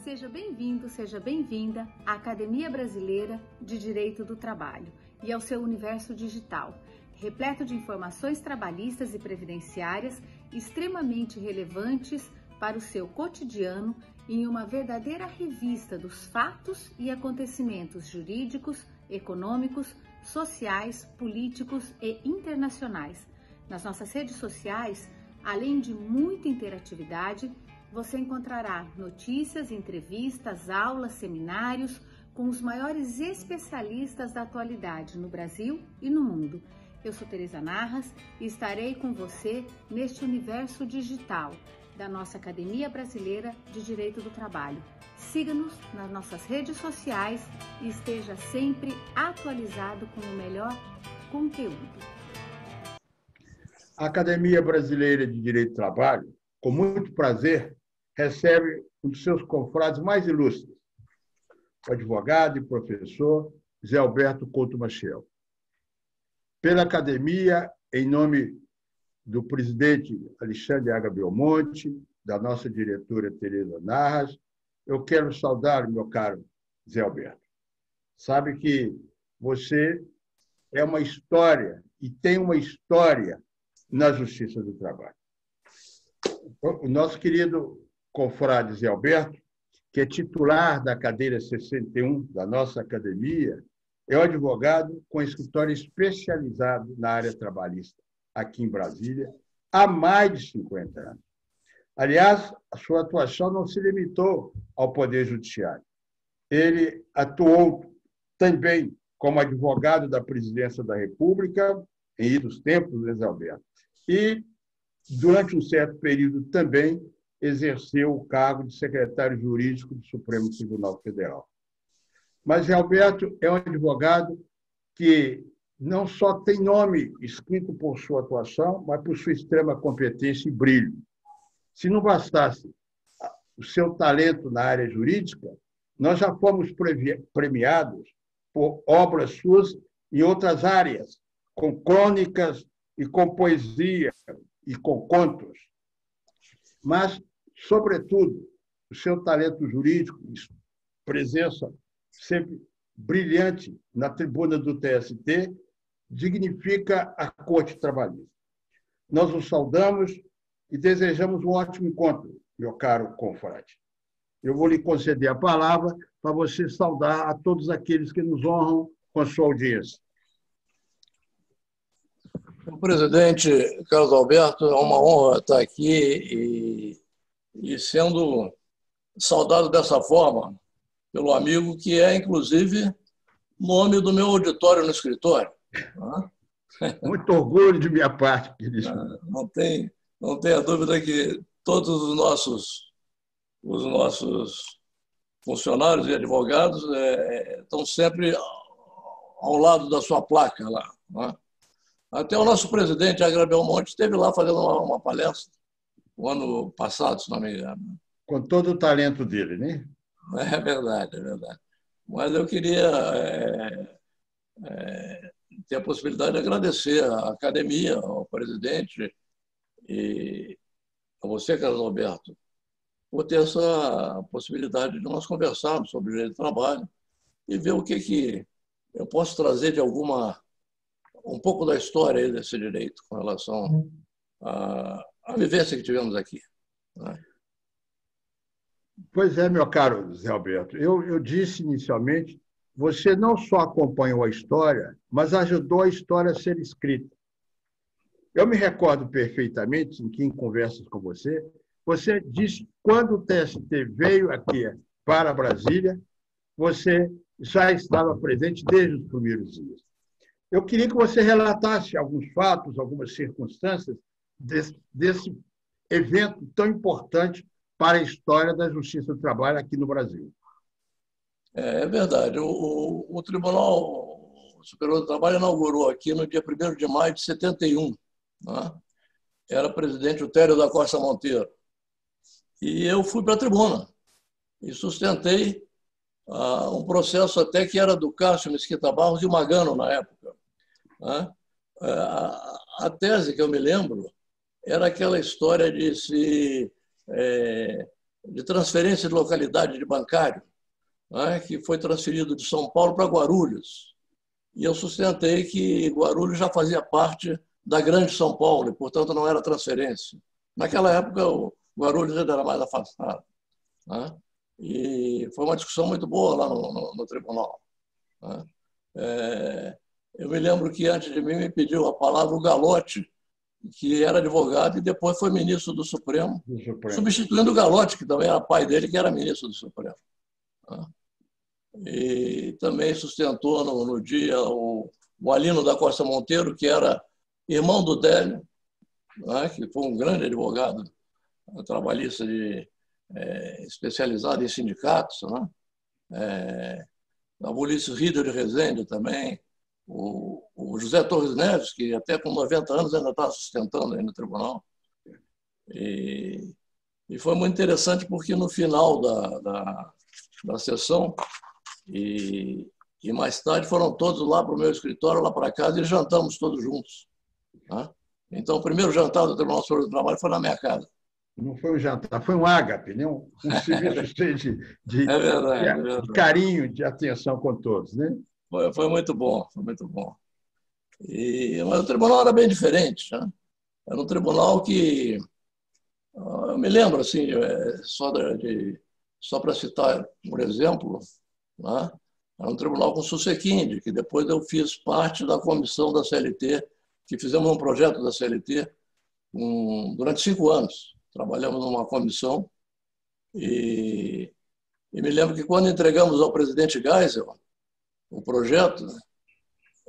Seja bem-vindo, seja bem-vinda à Academia Brasileira de Direito do Trabalho e ao seu universo digital, repleto de informações trabalhistas e previdenciárias extremamente relevantes para o seu cotidiano em uma verdadeira revista dos fatos e acontecimentos jurídicos, econômicos, sociais, políticos e internacionais. Nas nossas redes sociais, além de muita interatividade, você encontrará notícias, entrevistas, aulas, seminários com os maiores especialistas da atualidade no Brasil e no mundo. Eu sou Tereza Narras e estarei com você neste universo digital da nossa Academia Brasileira de Direito do Trabalho. Siga-nos nas nossas redes sociais e esteja sempre atualizado com o melhor conteúdo. A Academia Brasileira de Direito do Trabalho, com muito prazer, recebe um dos seus confrades mais ilustres, o advogado e professor Zé Alberto Couto Maciel. Pela Academia, em nome do presidente Alexandre H. Belmonte, da nossa diretora Tereza Narras, eu quero saudar, meu caro Zé Alberto. Sabe que você é uma história e tem uma história na Justiça do Trabalho. O nosso querido confrade Zé Alberto, que é titular da cadeira 61 da nossa academia, é um advogado com escritório especializado na área trabalhista aqui em Brasília há mais de 50 anos. Aliás, a sua atuação não se limitou ao Poder Judiciário. Ele atuou também como advogado da Presidência da República, em idos tempos, Zé Alberto, e, durante um certo período, também exerceu o cargo de secretário jurídico do Supremo Tribunal Federal. Mas Zé Alberto é um advogado que não só tem nome escrito por sua atuação, mas por sua extrema competência e brilho. Se não bastasse o seu talento na área jurídica, nós já fomos premiados por obras suas em outras áreas, com crônicas e com poesia e com contos. Mas, sobretudo, o seu talento jurídico, presença sempre brilhante na tribuna do TST, dignifica a Corte Trabalhista. Nós o saudamos e desejamos um ótimo encontro, meu caro confrade. Eu vou lhe conceder a palavra para você saudar a todos aqueles que nos honram com a sua audiência. Presidente Carlos Alberto, é uma honra estar aqui e sendo saudado dessa forma pelo amigo que é, inclusive, nome do meu auditório no escritório. Muito orgulho de minha parte, querido. Não tenha dúvida que todos os nossos funcionários e advogados estão sempre ao lado da sua placa lá. Até o nosso presidente, Agra Belmonte, esteve lá fazendo uma palestra o ano passado, se não me engano. Com todo o talento dele, né? É verdade, é verdade. Mas eu queria ter a possibilidade de agradecer à academia, ao presidente e a você, Carlos Alberto, por ter essa possibilidade de nós conversarmos sobre o direito do trabalho e ver o que eu posso trazer de um pouco da história aí desse direito com relação à vivência que tivemos aqui. Pois é, meu caro Zé Alberto. Eu disse inicialmente, você não só acompanhou a história, mas ajudou a história a ser escrita. Eu me recordo perfeitamente, em conversas com você, você disse que quando o TST veio aqui para Brasília, você já estava presente desde os primeiros dias. Eu queria que você relatasse alguns fatos, algumas circunstâncias desse evento tão importante para a história da Justiça do Trabalho aqui no Brasil. É verdade. O Tribunal Superior do Trabalho inaugurou aqui no dia 1º de maio de 71. Era presidente o Tério da Costa Monteiro. E eu fui para a tribuna e sustentei um processo até que era do Cássio Mesquita Barros e o Magano, na época. A tese que eu me lembro era aquela história de se de transferência de localidade de bancário, né, que foi transferido de São Paulo para Guarulhos. E eu sustentei que Guarulhos já fazia parte da Grande São Paulo, e, portanto, não era transferência. Naquela época, o Guarulhos ainda era mais afastado, né? E foi uma discussão muito boa lá no tribunal, né? Eu me lembro que, antes de mim, me pediu a palavra o Galotti, que era advogado e depois foi ministro do Supremo, substituindo o Galotti, que também era pai dele, que era ministro do Supremo, né? E também sustentou no dia o Alino da Costa Monteiro, que era irmão do Délio, né, que foi um grande advogado trabalhista especializado em sindicatos, né? A Ulisses Rieder de Rezende também, o José Torres Neves, que até com 90 anos ainda está sustentando aí no tribunal. E foi muito interessante porque no final da sessão, e mais tarde foram todos lá para o meu escritório, lá para casa, e jantamos todos juntos, né? Então, o primeiro jantar do Tribunal Superior do Trabalho foi na minha casa. Não foi um jantar, foi um ágape, né? Um serviço cheio de verdade. De carinho, de atenção com todos, né? Foi muito bom, foi muito bom. Mas o tribunal era bem diferente, né? Era um tribunal que, eu me lembro, assim, só para citar, por exemplo, né? Era um tribunal com Susequinde, que depois eu fiz parte da comissão da CLT, que fizemos um projeto da CLT durante 5 anos. Trabalhamos numa comissão e me lembro que, quando entregamos ao presidente Geisel o projeto,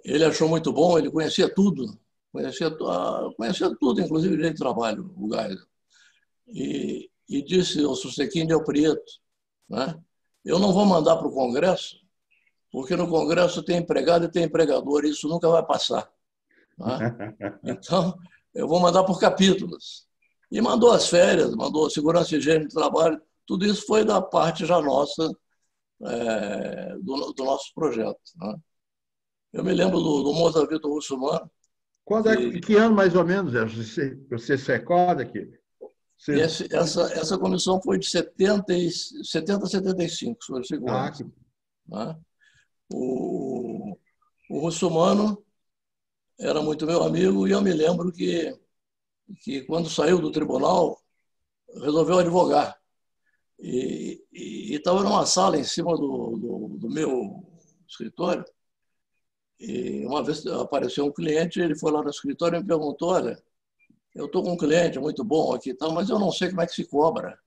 ele achou muito bom, ele conhecia tudo, conhecia tudo, inclusive direito de trabalho, o Geisel. E disse ao Susequinde e ao Prieto, né? Eu não vou mandar para o Congresso, porque no Congresso tem empregado e tem empregador, e isso nunca vai passar, né? Então, eu vou mandar por capítulos. E mandou as férias, mandou segurança e higiene do trabalho, tudo isso foi da parte já nossa, do nosso projeto, né? Eu me lembro do Mozart Vitor Russomano. Que ano, mais ou menos, você se recorda que... Essa comissão foi de 70 a 75, sobre 5 anos. Né? O Russomano era muito meu amigo, e eu me lembro que quando saiu do tribunal, resolveu advogar. E estava numa sala em cima do meu escritório, e uma vez apareceu um cliente, ele foi lá no escritório e me perguntou: olha, eu estou com um cliente muito bom aqui, mas eu não sei como é que se cobra.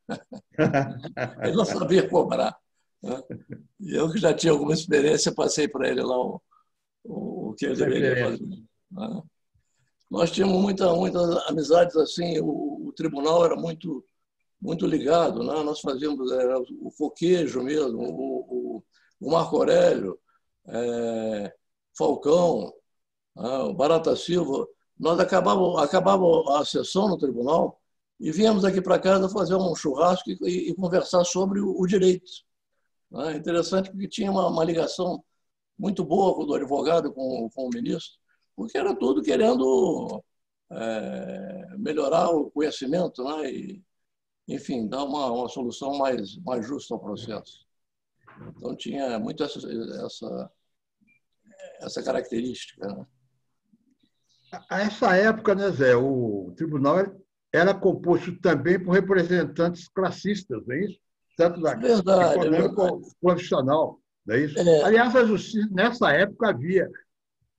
Ele não sabia cobrar, né? E eu, que já tinha alguma experiência, passei para ele lá o que ele deveria fazer, né? Nós tínhamos muitas amizades assim. O tribunal era muito ligado, né? Nós fazíamos o Foquejo mesmo, o Marco Aurélio, Falcão, o Barata Silva. Nós acabava a sessão no tribunal e vínhamos aqui para casa fazer um churrasco e conversar sobre o direito. É interessante, porque tinha uma ligação muito boa do advogado com o ministro, porque era tudo querendo melhorar o conhecimento, né? E, enfim, dar uma solução mais justa ao processo. Então, tinha muito essa característica, né? A essa época, né, Zé, o tribunal era composto também por representantes classistas, não é isso? Tanto da econômica como profissional, não é isso? Aliás, a justiça, nessa época, havia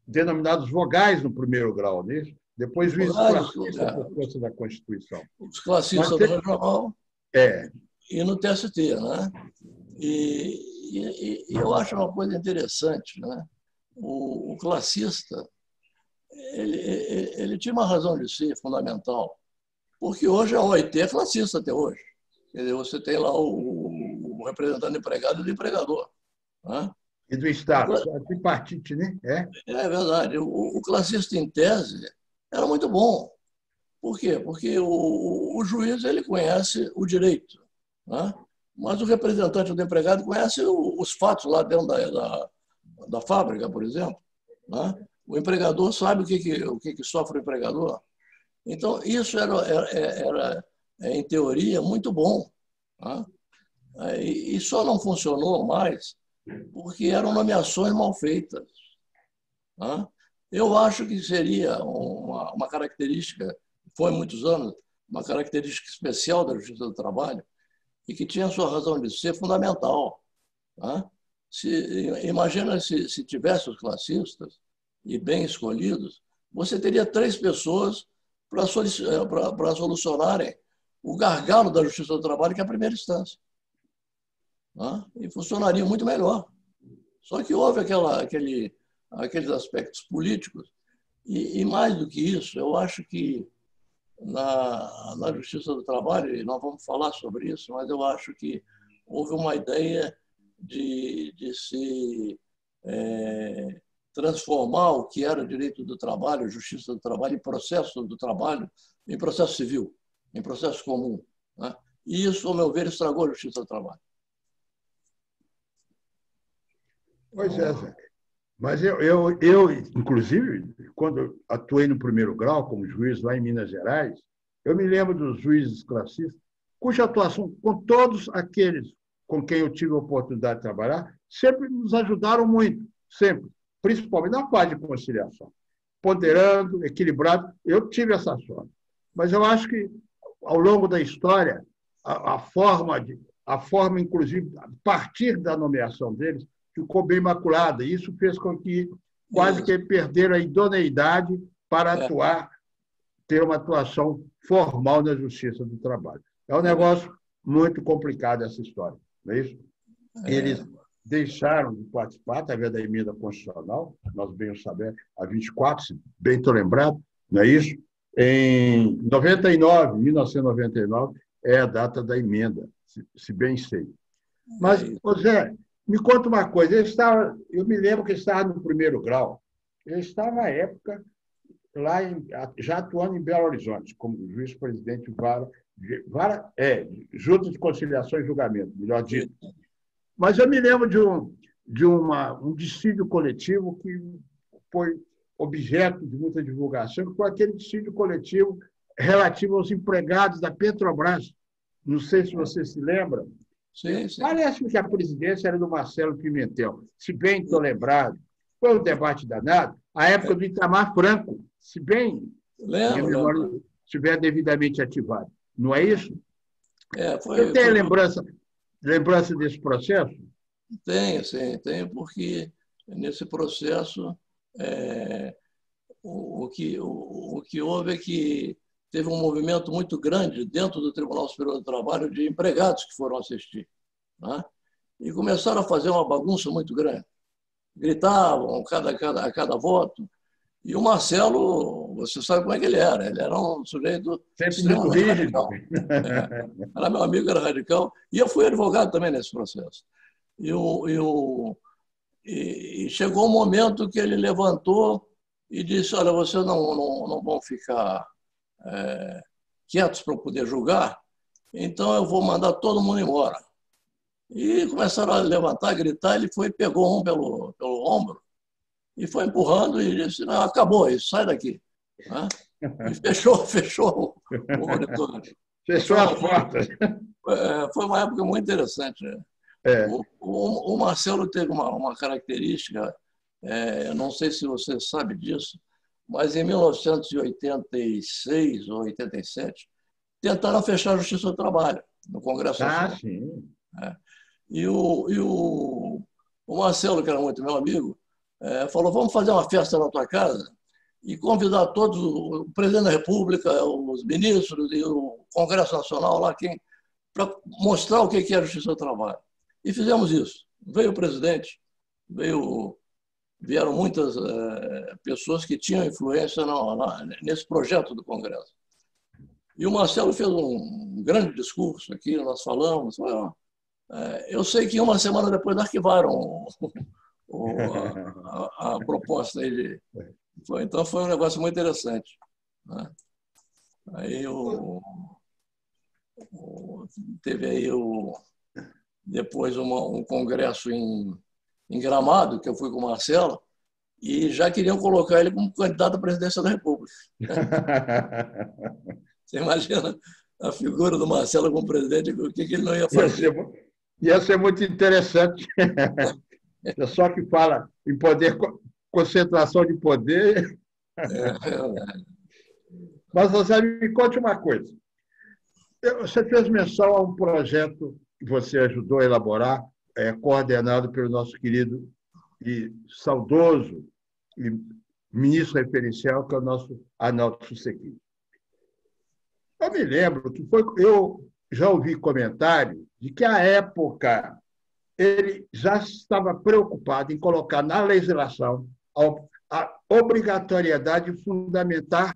denominados vogais no primeiro grau, não é isso? Depois juízes classistas por força da Constituição. Os classistas no regional e no TST, né? E eu acho uma coisa interessante, né? O classista, ele tinha uma razão de ser fundamental, porque hoje a OIT é classista até hoje. Quer dizer, você tem lá o representante do empregado e do empregador, né? E do Estado, tripartite, né? É verdade. O classista, em tese, era muito bom. Por quê? Porque o juiz, ele conhece o direito, né? Mas o representante do empregado conhece os fatos lá dentro da fábrica, por exemplo, né? O empregador sabe o que sofre o empregador. Então, isso era em teoria, muito bom, Tá? E só não funcionou mais porque eram nomeações mal feitas. Tá? Eu acho que seria uma característica, foi há muitos anos, uma característica especial da Justiça do Trabalho e que tinha a sua razão de ser fundamental. Tá? Imagina se tivesse os classistas e bem escolhidos, você teria 3 pessoas para solucionarem o gargalo da Justiça do Trabalho, que é a primeira instância. Tá? E funcionaria muito melhor. Só que houve aqueles aspectos políticos e mais do que isso, eu acho que na Justiça do Trabalho, e nós vamos falar sobre isso, mas eu acho que houve uma ideia de se transformar o que era direito do trabalho, justiça do trabalho, em processo do trabalho, em processo civil, em processo comum. Né? E isso, ao meu ver, estragou a justiça do trabalho. Pois é, Zé. Mas inclusive, quando atuei no primeiro grau como juiz lá em Minas Gerais, eu me lembro dos juízes classistas, cuja atuação, com todos aqueles com quem eu tive a oportunidade de trabalhar, sempre nos ajudaram muito, sempre, principalmente na parte de conciliação. Ponderando, equilibrado, eu tive essa sorte. Mas eu acho que, ao longo da história, a forma, inclusive, a partir da nomeação deles, ficou bem maculada. Isso fez com que quase que perderam a idoneidade para atuar, ter uma atuação formal na Justiça do Trabalho. É um negócio muito complicado essa história, não é isso? Eles deixaram de participar através da emenda constitucional, nós bem o sabemos, a 24, se bem estou lembrado, não é isso? Em 1999, é a data da emenda, se bem sei. Mas, Zé, me conta uma coisa, eu me lembro que estava no primeiro grau, eu estava, à época, já atuando em Belo Horizonte, como juiz-presidente Junta de Conciliação e Julgamento, melhor dito. Mas eu me lembro de um dissídio coletivo que foi objeto de muita divulgação, que foi aquele dissídio coletivo relativo aos empregados da Petrobras. Não sei se você se lembra. Sim, sim. Parece que a presidência era do Marcelo Pimentel. Se bem estou lembrado, foi um debate danado. A época do Itamar Franco, se bem estiver devidamente ativado. Não é isso? Você tem lembrança desse processo? Tenho, sim, tenho, porque nesse processo o que houve é que teve um movimento muito grande dentro do Tribunal Superior do Trabalho de empregados que foram assistir. Né? E começaram a fazer uma bagunça muito grande. Gritavam a cada voto. E o Marcelo, você sabe como é que ele era um sujeito extremamente radical. Era meu amigo, era radical. E eu fui advogado também nesse processo. E chegou um momento que ele levantou e disse, olha, vocês não vão ficar quietos para poder julgar, então eu vou mandar todo mundo embora. E começaram a levantar, gritar, ele foi, pegou um pelo ombro e foi empurrando e disse, não, acabou isso, sai daqui. Né? E fechou o auditório. Fechou as portas. Foi uma época muito interessante. O Marcelo teve uma característica, não sei se você sabe disso, mas em 1986 ou 87, tentaram fechar a Justiça do Trabalho no Congresso Nacional. Sim. E o Marcelo, que era muito meu amigo, falou, vamos fazer uma festa na tua casa e convidar todos, o presidente da República, os ministros e o Congresso Nacional lá, para mostrar o que é a Justiça do Trabalho. E fizemos isso. Veio o presidente, vieram muitas pessoas que tinham influência nesse projeto do Congresso. E o Marcelo fez um grande discurso aqui, nós falamos. Eu sei que uma semana depois arquivaram a proposta. Então foi um negócio muito interessante. Né? Aí teve aí depois um congresso em Gramado, que eu fui com o Marcelo, e já queriam colocar ele como candidato à presidência da República. Você imagina a figura do Marcelo como presidente, o que ele não ia fazer. Ia ser muito interessante. É só que fala em poder, concentração de poder. Mas você me conte uma coisa. Você fez menção a um projeto que você ajudou a elaborar, coordenado pelo nosso querido e saudoso e ministro referencial, que é o nosso Arnaldo Susequim. Eu me lembro que eu já ouvi comentário de que, à época, ele já estava preocupado em colocar na legislação a obrigatoriedade fundamental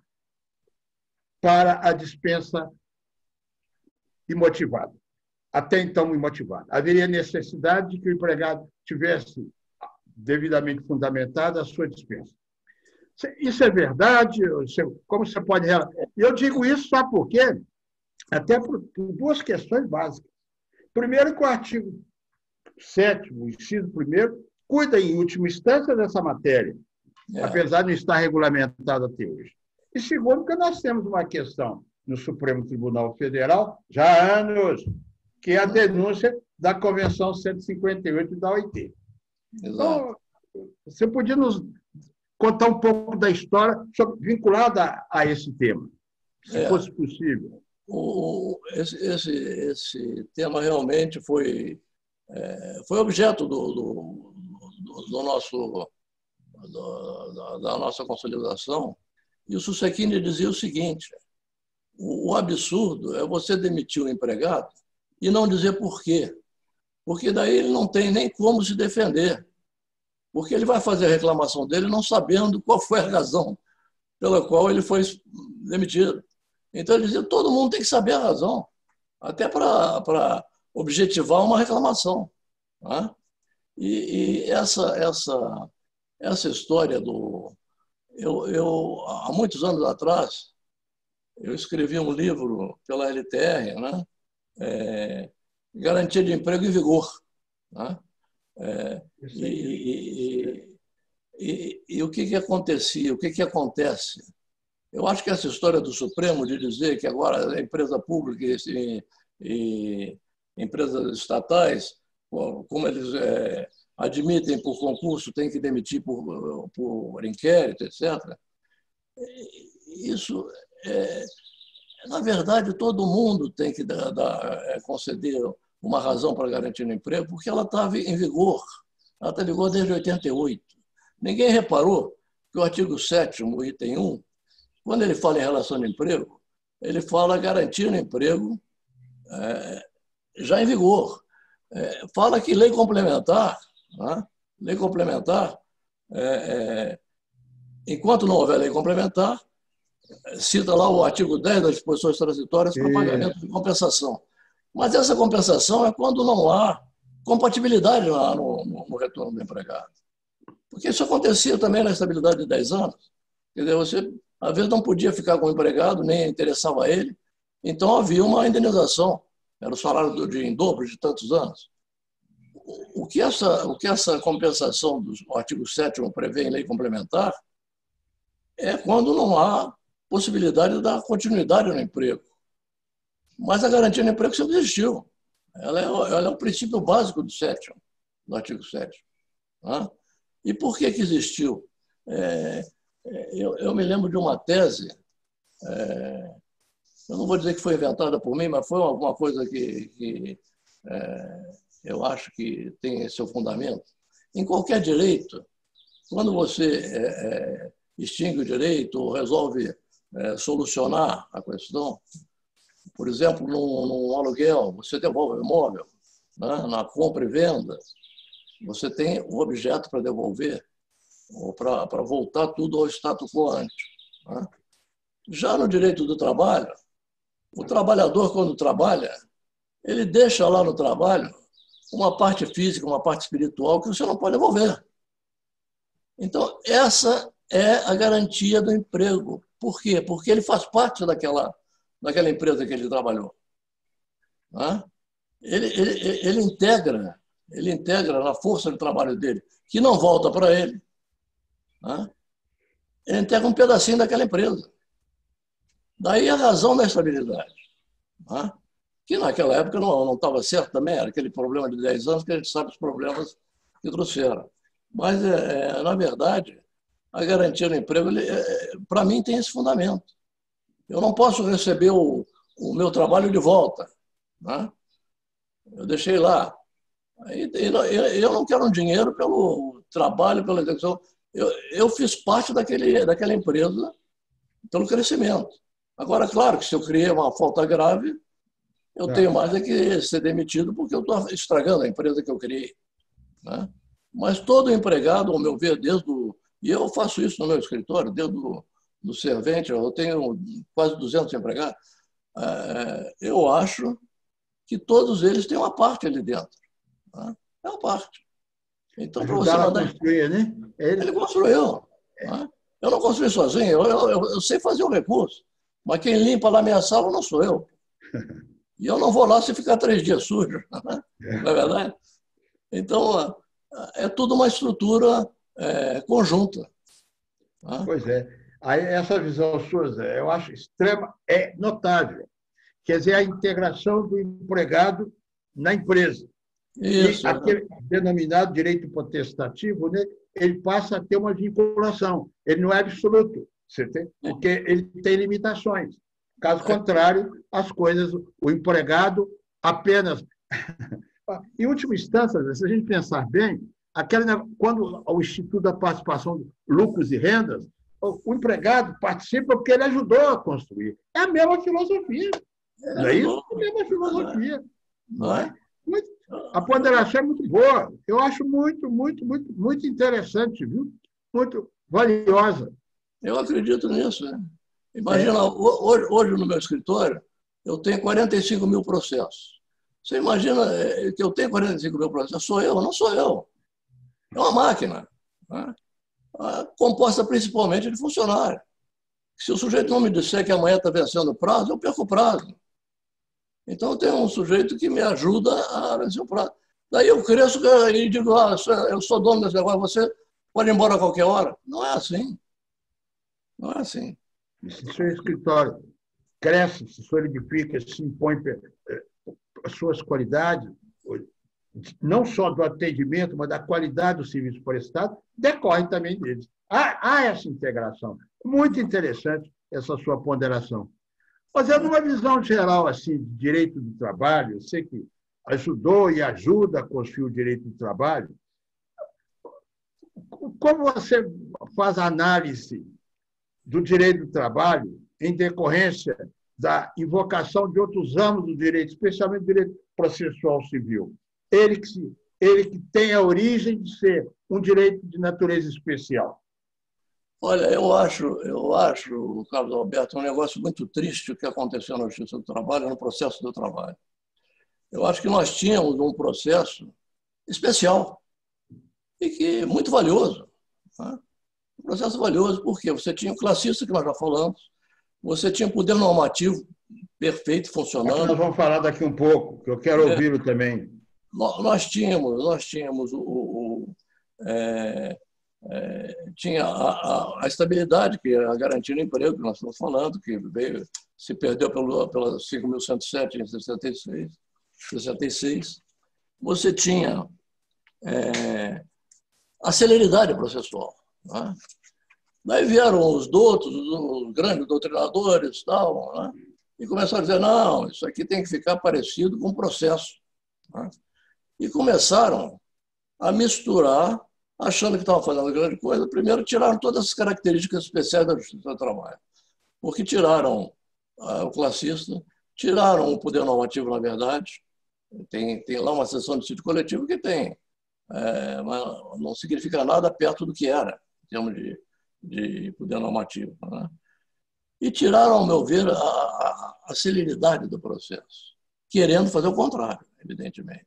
para a dispensa imotivada, até então imotivada. Haveria necessidade de que o empregado tivesse devidamente fundamentada a sua dispensa. Isso é verdade? Como você pode relatar? Eu digo isso, sabe por quê? Até por duas questões básicas. Primeiro, que o artigo 7º, inciso 1º, cuida, em última instância, dessa matéria, apesar de não estar regulamentado até hoje. E segundo, que nós temos uma questão no Supremo Tribunal Federal, já há anos, que é a denúncia da Convenção 158 da OIT. Então, você podia nos contar um pouco da história vinculada a esse tema, se fosse possível. Esse tema realmente foi objeto da nossa consolidação, e o Susequim dizia o seguinte: o absurdo é você demitir o empregado e não dizer por quê, porque daí ele não tem nem como se defender, porque ele vai fazer a reclamação dele não sabendo qual foi a razão pela qual ele foi demitido. Então, ele dizia, todo mundo tem que saber a razão, até para objetivar uma reclamação. Né? E essa história do... há muitos anos atrás, eu escrevi um livro pela LTR, né? Garantia de Emprego em Vigor. Né? E o que acontecia, o que acontece? Eu acho que essa história do Supremo de dizer que agora a empresa pública e empresas estatais, como eles admitem por concurso, tem que demitir por inquérito, etc. Isso, na verdade, todo mundo tem que conceder uma razão para garantir o emprego, porque ela estava em vigor. Ela está em vigor desde 88. Ninguém reparou que o artigo 7º, item 1, quando ele fala em relação de emprego, ele fala garantir o emprego já em vigor. Fala que lei complementar, né? Lei complementar, enquanto não houver lei complementar, cita lá o artigo 10 das disposições transitórias para pagamento de compensação. Mas essa compensação é quando não há compatibilidade lá no retorno do empregado. Porque isso acontecia também na estabilidade de 10 anos. Quer dizer, você, às vezes, não podia ficar com o empregado, nem interessava a ele. Então, havia uma indenização. Era o salário em dobro de tantos anos. O que essa compensação do artigo 7º prevê em lei complementar é quando não há possibilidade de dar continuidade no emprego. Mas a garantia no emprego sempre existiu. Ela é o princípio básico do 7º, do artigo 7º. Né? E por que existiu? Eu me lembro de uma tese, eu não vou dizer que foi inventada por mim, mas foi alguma coisa que eu acho que tem seu fundamento. Em qualquer direito, quando você extingue o direito ou resolve solucionar a questão, por exemplo, num aluguel, você devolve o imóvel, né? Na compra e venda, você tem o objeto para devolver, ou para voltar tudo ao status quo antes. Né? Já no direito do trabalho, o trabalhador, quando trabalha, ele deixa lá no trabalho uma parte física, uma parte espiritual que você não pode devolver. Então, essa é a garantia do emprego. Por quê? Porque ele faz parte daquela empresa que ele trabalhou. Né? Ele integra na força de trabalho dele, que não volta para ele. Né? Ele integra um pedacinho daquela empresa. Daí a razão da estabilidade. né? Que naquela época não estava certo também, era aquele problema de 10 anos que a gente sabe os problemas que trouxeram. Mas, na verdade, a garantia do emprego, para mim, tem esse fundamento. Eu não posso receber o meu trabalho de volta, né? Eu deixei lá. Eu não quero um dinheiro pelo trabalho, pela execução. Eu fiz parte daquela empresa pelo crescimento. Agora, claro que se eu criei uma falta grave, eu tenho mais é que ser demitido porque eu estou estragando a empresa que eu criei, né? Mas todo empregado, ao meu ver, e eu faço isso no meu escritório, desde do servente, eu tenho quase 200 empregados, eu acho que todos eles têm uma parte ali dentro, né? É uma parte. Então, para você mandar... construir, né? Ele construiu, né? Eu não construí sozinho, eu sei fazer o recurso, mas quem limpa lá minha sala não sou eu. E eu não vou lá se ficar 3 dias sujo, né? Não é verdade? Então, é tudo uma estrutura conjunta, né? Pois é. Aí, essa visão sua, Zé, eu acho extrema, notável. Quer dizer, a integração do empregado na empresa. Isso, e aquele denominado direito potestativo, né, ele passa a ter uma vinculação. Ele não é absoluto, porque ele tem limitações. Caso contrário, as coisas, o empregado apenas... Em última instância, se a gente pensar bem, quando o Instituto da Participação de Lucros e Rendas, o empregado participa porque ele ajudou a construir. É a mesma filosofia. Não é isso? É a mesma filosofia. Não é? A ponderação é muito boa. Eu acho muito, muito, muito, muito interessante, viu? Muito valiosa. Eu acredito nisso, né? Imagina, hoje no meu escritório, eu tenho 45 mil processos. Você imagina que eu tenho 45 mil processos? Sou eu? Não sou eu. É uma máquina, né? Composta principalmente de funcionários. Se o sujeito não me disser que amanhã está vencendo o prazo, eu perco o prazo. Então, eu tenho um sujeito que me ajuda a vencer o prazo. Daí eu cresço e digo, eu sou dono desse negócio, você pode ir embora a qualquer hora. Não é assim. Não é assim. Se o seu escritório cresce, se solidifica, se impõe as suas qualidades, não só do atendimento, mas da qualidade do serviço prestado, decorre também deles. Há essa integração. Muito interessante essa sua ponderação. Mas é numa visão geral assim, de direito do trabalho, eu sei que ajudou e ajuda a construir o direito do trabalho. Como você faz a análise do direito do trabalho em decorrência da invocação de outros ramos do direito, especialmente do direito processual civil? Ele que tem a origem de ser um direito de natureza especial. Olha, eu acho, Carlos Alberto, um negócio muito triste o que aconteceu na Justiça do Trabalho, no processo do trabalho. Eu acho que nós tínhamos um processo especial e que muito valioso, né? Um processo valioso porque você tinha o classista, que nós já falamos, você tinha o poder normativo perfeito, funcionando. Nós vamos falar daqui um pouco, que eu quero ouvi-lo também. Nós tínhamos tinha a estabilidade, que é a garantia do emprego que nós estamos falando, que se perdeu pela 5.107 em 66. Você tinha a celeridade processual, né? Daí vieram os doutos, os grandes doutrinadores, tal, né? E começaram a dizer, não, isso aqui tem que ficar parecido com o processo, né? E começaram a misturar, achando que estavam fazendo grande coisa. Primeiro, tiraram todas as características especiais da Justiça do Trabalho, porque tiraram o classista, tiraram o poder normativo, na verdade. Tem lá uma seção de sítio coletivo que tem, mas não significa nada perto do que era, em termos de poder normativo, né? E tiraram, ao meu ver, a celeridade do processo, querendo fazer o contrário, evidentemente.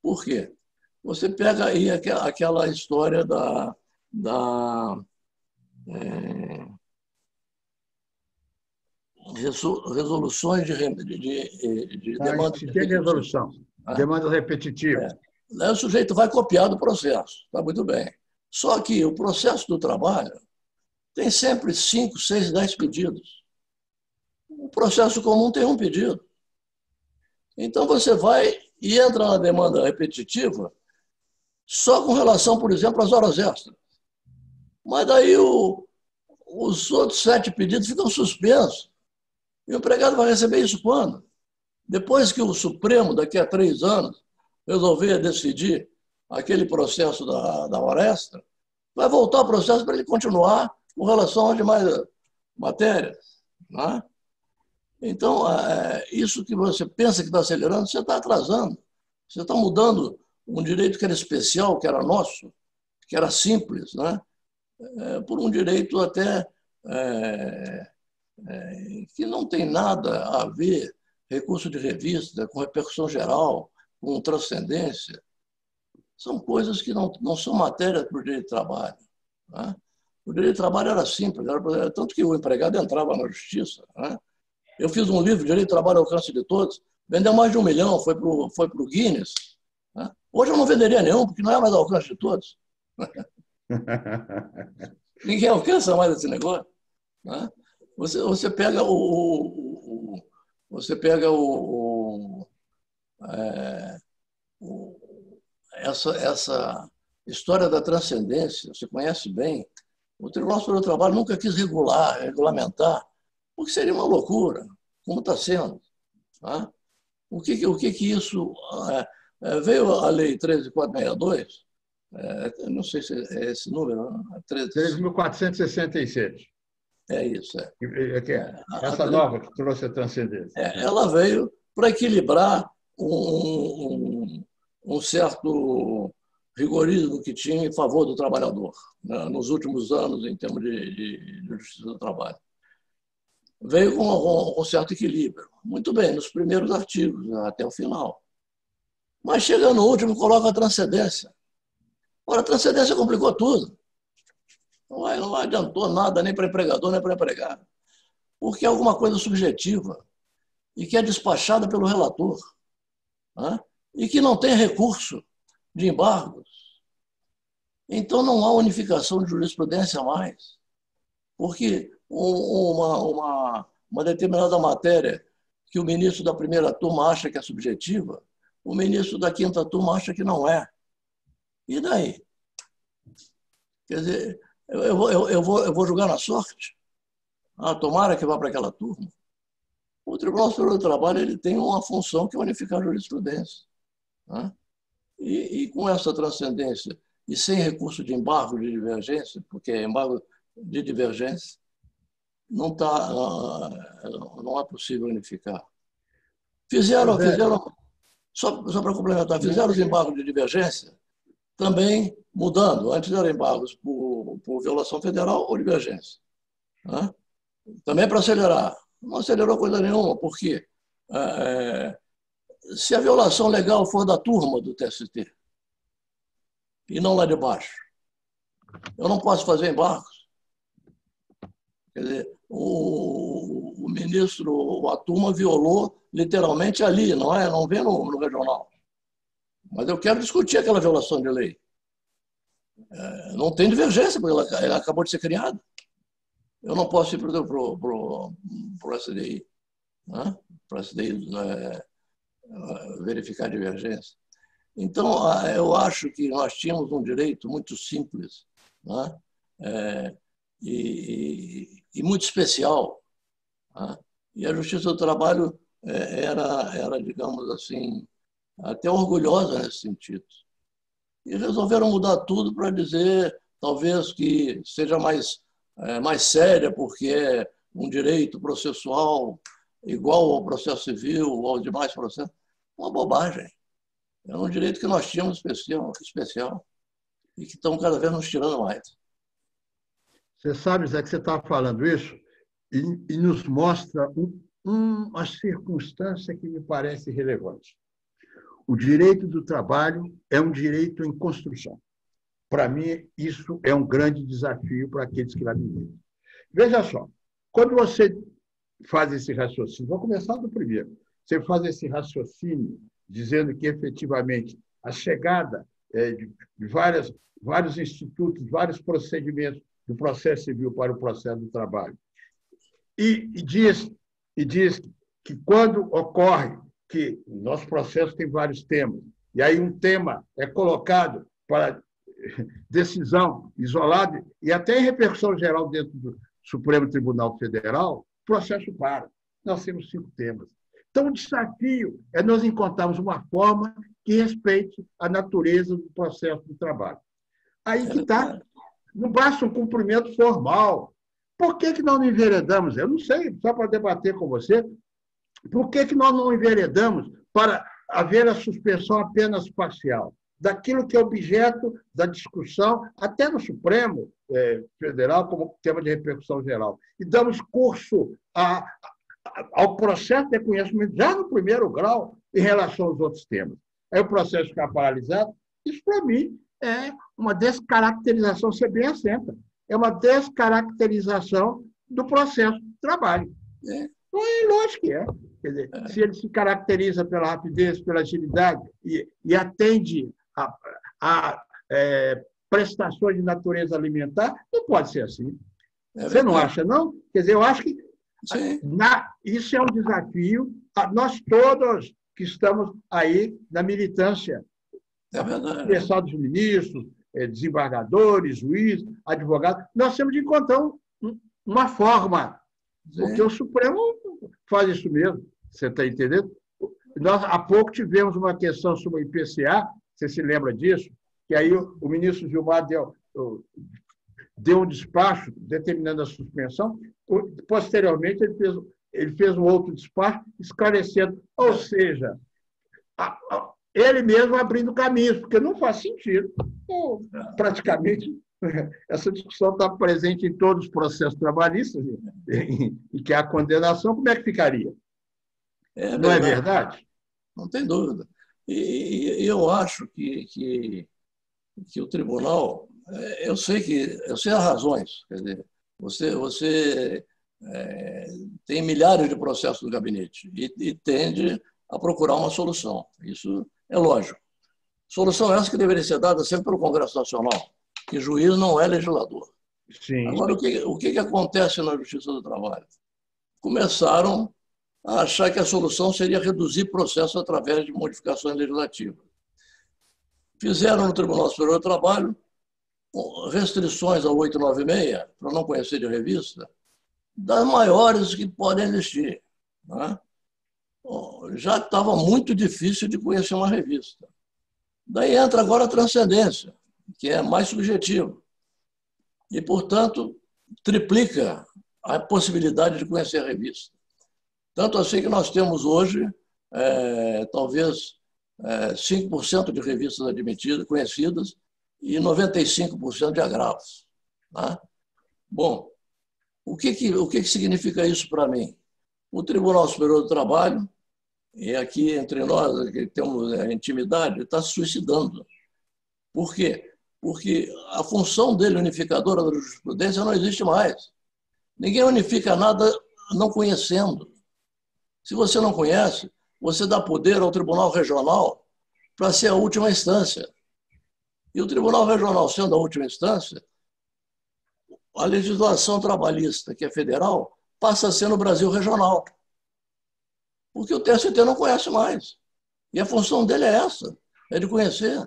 Por quê? Você pega aí aquela história resoluções de demandas resolução, demandas repetitivas. Aí o sujeito vai copiar do processo, está muito bem. Só que o processo do trabalho tem sempre 5, 6, 10 pedidos. O processo comum tem um pedido. Então, você vai e entra na demanda repetitiva só com relação, por exemplo, às horas extras. Mas daí os outros 7 pedidos ficam suspensos. E o empregado vai receber isso quando? Depois que o Supremo, daqui a 3 anos, resolver decidir aquele processo da hora extra, vai voltar o processo para ele continuar com relação às demais matérias. Né? Então, isso que você pensa que está acelerando, você está atrasando. Você está mudando um direito que era especial, que era nosso, que era simples, né? Por um direito até que não tem nada a ver, recurso de revista, com repercussão geral, com transcendência. São coisas que não são matéria para o direito de trabalho. Né? O direito de trabalho era simples, tanto que o empregado entrava na justiça. Né? Eu fiz um livro, Direito de Trabalho ao Alcance de Todos, vendeu mais de 1 milhão, foi para o Guinness. Né? Hoje eu não venderia nenhum, porque não é mais ao alcance de todos. Ninguém alcança mais esse negócio. Né? Você pega essa história da transcendência, você conhece bem. O Tribunal Superior do Trabalho nunca quis regulamentar, porque seria uma loucura, como está sendo. Tá? O que isso... veio a Lei 13.462, não sei se é esse número, 13.467. É isso. Essa nova que trouxe a transcendência. Ela veio para equilibrar um certo rigorismo que tinha em favor do trabalhador, né, nos últimos anos, em termos de justiça do trabalho. Veio com um certo equilíbrio. Muito bem, nos primeiros artigos, até o final. Mas chega no último, coloca a transcendência. Ora, a transcendência complicou tudo. Não adiantou nada nem para empregador, nem para empregado. Porque é alguma coisa subjetiva e que é despachada pelo relator. Né? E que não tem recurso de embargos. Então, não há unificação de jurisprudência mais. Porque uma determinada matéria que o ministro da primeira turma acha que é subjetiva, o ministro da quinta turma acha que não é. E daí? Quer dizer, eu vou julgar na sorte? Tomara que vá para aquela turma. O Tribunal Superior do Trabalho ele tem uma função que é unificar a jurisprudência. Né? E com essa transcendência, e sem recurso de embargo de divergência, porque embargo de divergência, não é possível unificar. Fizeram só para complementar, fizeram os embargos de divergência também mudando. Antes eram embargos por violação federal ou divergência. Né? Também para acelerar. Não acelerou coisa nenhuma, porque se a violação legal for da turma do TST e não lá de baixo, eu não posso fazer embargos. Quer dizer, o ministro, a turma violou literalmente ali, não vem no regional. Mas eu quero discutir aquela violação de lei. Não tem divergência, porque ela acabou de ser criada. Eu não posso ir para o SDI, né? Para o SDI verificar a divergência. Então, eu acho que nós tínhamos um direito muito simples, né? E muito especial. Né? E a Justiça do Trabalho era, digamos assim, até orgulhosa nesse sentido. E resolveram mudar tudo para dizer, talvez, que seja mais séria, porque é um direito processual igual ao processo civil ou aos demais processos. Uma bobagem. É um direito que nós tínhamos especial e que estão cada vez nos tirando mais. Você sabe, Zé, que você estava falando isso e nos mostra uma circunstância que me parece relevante. O direito do trabalho é um direito em construção. Para mim, isso é um grande desafio para aqueles que lá vivem. Veja só, quando você faz esse raciocínio, vou começar do primeiro, você faz esse raciocínio dizendo que, efetivamente, a chegada de vários institutos, vários procedimentos do processo civil para o processo do trabalho, e diz que quando ocorre que o nosso processo tem vários temas, e aí um tema é colocado para decisão isolada e até em repercussão geral dentro do Supremo Tribunal Federal, o processo para. Nós temos 5 temas. Então, o desafio é nós encontrarmos uma forma que respeite a natureza do processo do trabalho. Aí que está. Não basta um cumprimento formal. Por que nós não enveredamos? Eu não sei, só para debater com você, por que nós não enveredamos para haver a suspensão apenas parcial daquilo que é objeto da discussão, até no Supremo Federal, como tema de repercussão geral, e damos curso ao processo de reconhecimento já no primeiro grau em relação aos outros temas. Aí o processo ficar paralisado, isso, para mim, é uma descaracterização, você bem assenta, é uma descaracterização do processo de trabalho. Então, é lógico que é. Quer dizer, se ele se caracteriza pela rapidez, pela agilidade e atende a prestações de natureza alimentar, não pode ser assim. Você não acha, não? Quer dizer, eu acho que isso é um desafio a nós todos que estamos aí na militância. Pessoal dos ministros, desembargadores, juízes, advogados, nós temos de encontrar uma forma, porque o Supremo faz isso mesmo, você está entendendo? Nós, há pouco, tivemos uma questão sobre o IPCA, você se lembra disso? Que aí o ministro Gilmar deu um despacho determinando a suspensão, posteriormente ele fez um outro despacho esclarecendo, ou seja, ele mesmo abrindo caminhos, porque não faz sentido. Praticamente, essa discussão está presente em todos os processos trabalhistas, e que há condenação, como é que ficaria? Não é verdade? Não tem dúvida. E eu acho que o tribunal, eu sei as razões, quer dizer, você tem milhares de processos no gabinete e tende a procurar uma solução. Isso é lógico. Solução essa que deveria ser dada sempre pelo Congresso Nacional, que juiz não é legislador. Sim. Agora, o que acontece na Justiça do Trabalho? Começaram a achar que a solução seria reduzir processo através de modificações legislativas. Fizeram no Tribunal Superior do Trabalho restrições ao 896, para não conhecer de revista, das maiores que podem existir. Né? Já estava muito difícil de conhecer uma revista. Daí entra agora a transcendência, que é mais subjetivo. E, portanto, triplica a possibilidade de conhecer a revista. Tanto assim que nós temos hoje, talvez, 5% de revistas admitidas, conhecidas, e 95% de agravos. Né? Bom, o que significa isso para mim? O Tribunal Superior do Trabalho, e aqui entre nós, que temos a intimidade, está se suicidando. Por quê? Porque a função dele, unificadora da jurisprudência, não existe mais. Ninguém unifica nada não conhecendo. Se você não conhece, você dá poder ao Tribunal Regional para ser a última instância. E o Tribunal Regional, sendo a última instância, a legislação trabalhista, que é federal, passa a ser no Brasil regional. Porque o TST não conhece mais. E a função dele é essa, é de conhecer.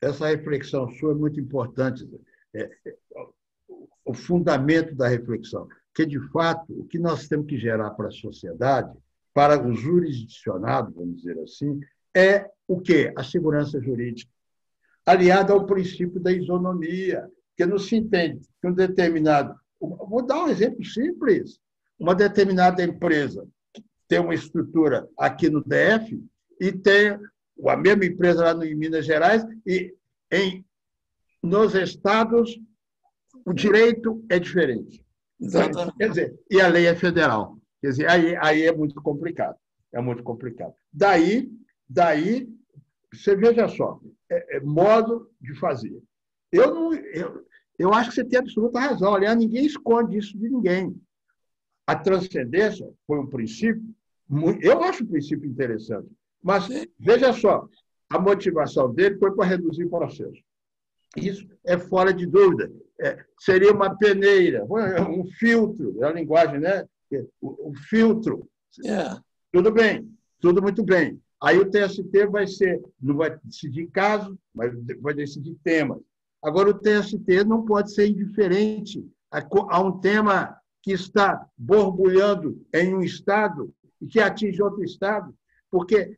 Essa reflexão sua é muito importante. O fundamento da reflexão, que, de fato, o que nós temos que gerar para a sociedade, para os jurisdicionados, vamos dizer assim, é o quê? A segurança jurídica, aliada ao princípio da isonomia, que não se entende que um determinado... Vou dar um exemplo simples. Uma determinada empresa tem uma estrutura aqui no DF e tem a mesma empresa lá em Minas Gerais e nos estados o direito é diferente. Exatamente. Quer dizer, e a lei é federal. Quer dizer, aí é muito complicado. É muito complicado. Daí você veja só, modo de fazer. Eu acho que você tem absoluta razão. Aliás, ninguém esconde isso de ninguém. A transcendência foi um princípio, eu acho um princípio interessante, mas veja só, a motivação dele foi para reduzir o processo. Isso é fora de dúvida. Seria uma peneira, um filtro, é a linguagem, né? O filtro É. Tudo bem, tudo muito bem. Aí o TST não vai decidir casos, mas vai decidir temas. Agora, o TST não pode ser indiferente a um tema que está borbulhando em um Estado e que atinge outro Estado, porque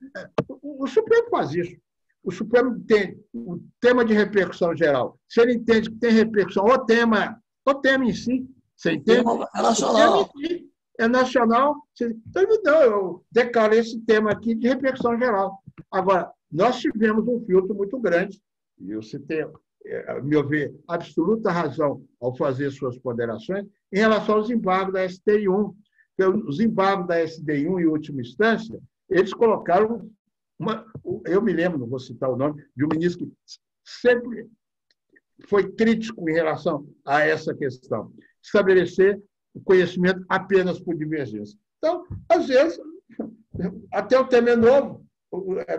o Supremo faz isso. O Supremo tem o tema de repercussão geral. Se ele entende que tem repercussão, o tema em si, você entende? É nacional. O tema em si é nacional. Então, não, eu declarei esse tema aqui de repercussão geral. Agora, nós tivemos um filtro muito grande, e você tem, a meu ver, absoluta razão ao fazer suas ponderações, em relação aos embargos da STI1. Os embargos da STI1, em última instância, eles colocaram eu me lembro, não vou citar o nome, de um ministro que sempre foi crítico em relação a essa questão, estabelecer o conhecimento apenas por divergência. Então, às vezes, até o tema é novo,